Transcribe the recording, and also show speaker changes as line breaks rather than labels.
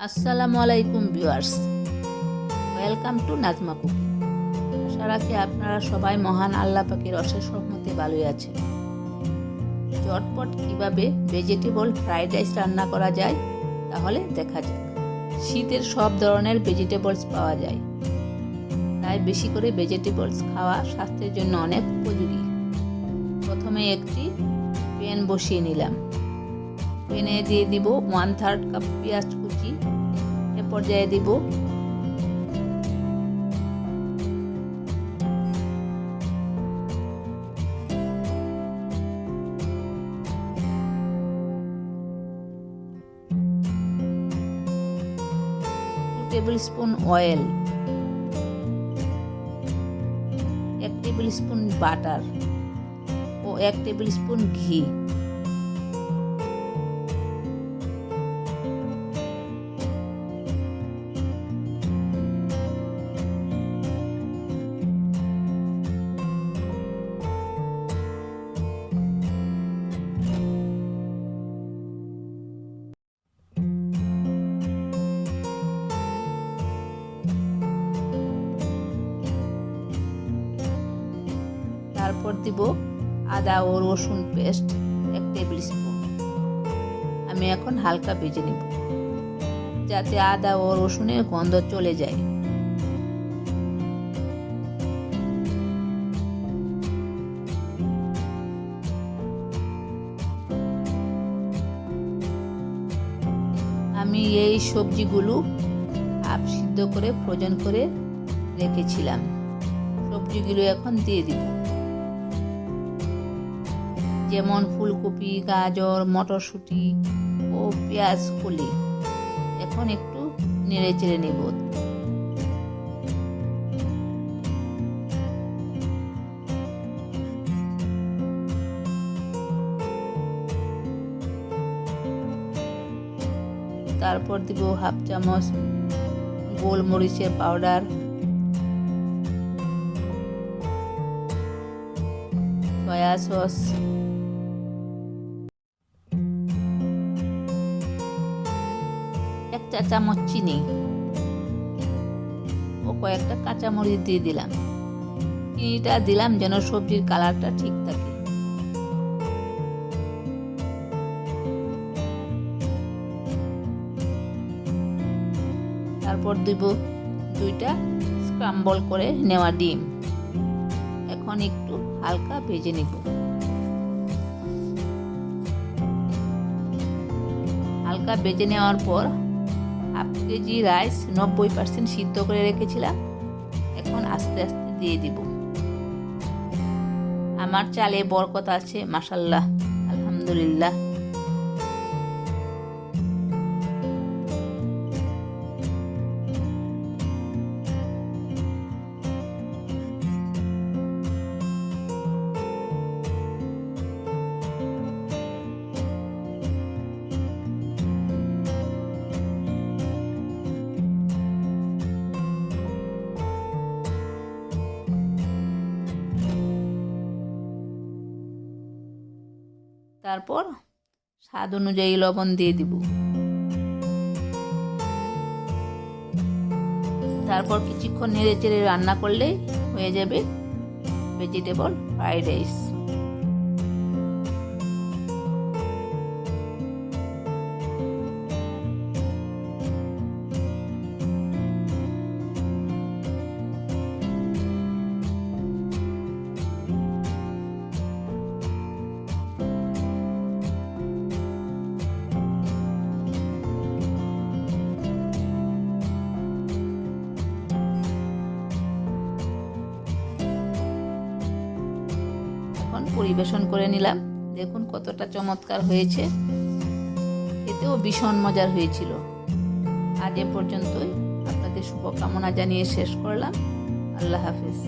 আসসালামু আলাইকুম viewers, welcome to Najma cooking. আশা রাখি আপনারা সবাই মহান আল্লাহ পাকের অশেষ রহমতে ভালোই আছেন। ঝটপট কিভাবে ভেজিটেবল ফ্রাইড রাইস রান্না করা যায় তাহলে দেখা যাক। শীতের সব ধরনের ভেজিটেবলস পাওয়া যায়, তাই বেশি করে ভেজিটেবলস খাওয়া স্বাস্থ্যের জন্য অনেক উপযোগী। প্রথমে একটি প্যান বসিয়ে নিলাম। প্যানে দিয়ে দিব 1/3 কাপ পেঁয়াজ কুচি। এ পর্যায়ে দিব tablespoon oil, 1 tablespoon butter ও 1 টেবিল স্পুন ঘি। তারপর দিব আদা ও রসুন পেস্ট 1 টেবিল স্পুন। আমি এখন হালকা ভেজে নিব যাতে আদা ও রসুনের গন্ধ চলে যায়। আমি এই সবজিগুলো হাফ সিদ্ধ করে ফ্রোজেন করে রেখেছিলাম। সবজিগুলো এখন দিয়ে দিব, যেমন ফুলকপি, গাজর, মটরশুঁটি ও পেঁয়াজ কলি। এখন একটু নেড়ে চেড়ে নেব। তারপর দিব হাফ চামচ গোলমরিচের পাউডার, সয়া সস, 1 চা চামচ চিনি ও কয়েকটা কাঁচামরিচ দিয়ে দিলাম। চিনিটা দিলাম যেন সবজির কালারটা ঠিক থাকে। তারপর দিব 2টা স্ক্রাম্বল করে নেওয়া ডিম। এখন একটু হালকা ভেজে নিব। হালকা ভেজে নেওয়ার পর হাফ কেজি রাইস 90% সিদ্ধ করে রেখেছিলাম, এখন আস্তে আস্তে দিয়ে দিব। আমার চালে বরকত আছে, মাশাআল্লাহ, আলহামদুলিল্লাহ। তারপর স্বাদ অনুযায়ী লবণ দিয়ে দিব। তারপর কিছুক্ষণ নেড়ে চেড়ে রান্না করলেই হয়ে যাবে ভেজিটেবল ফ্রাইড রাইস। পরিবেশন করে নিলাম। দেখুন কতটা চমৎকার হয়েছে, এতেও ভীষণ মজার হয়েছিল। আজ এ পর্যন্তই, আপনাদের শুভকামনা জানিয়ে শেষ করলাম। আল্লাহ হাফেজ।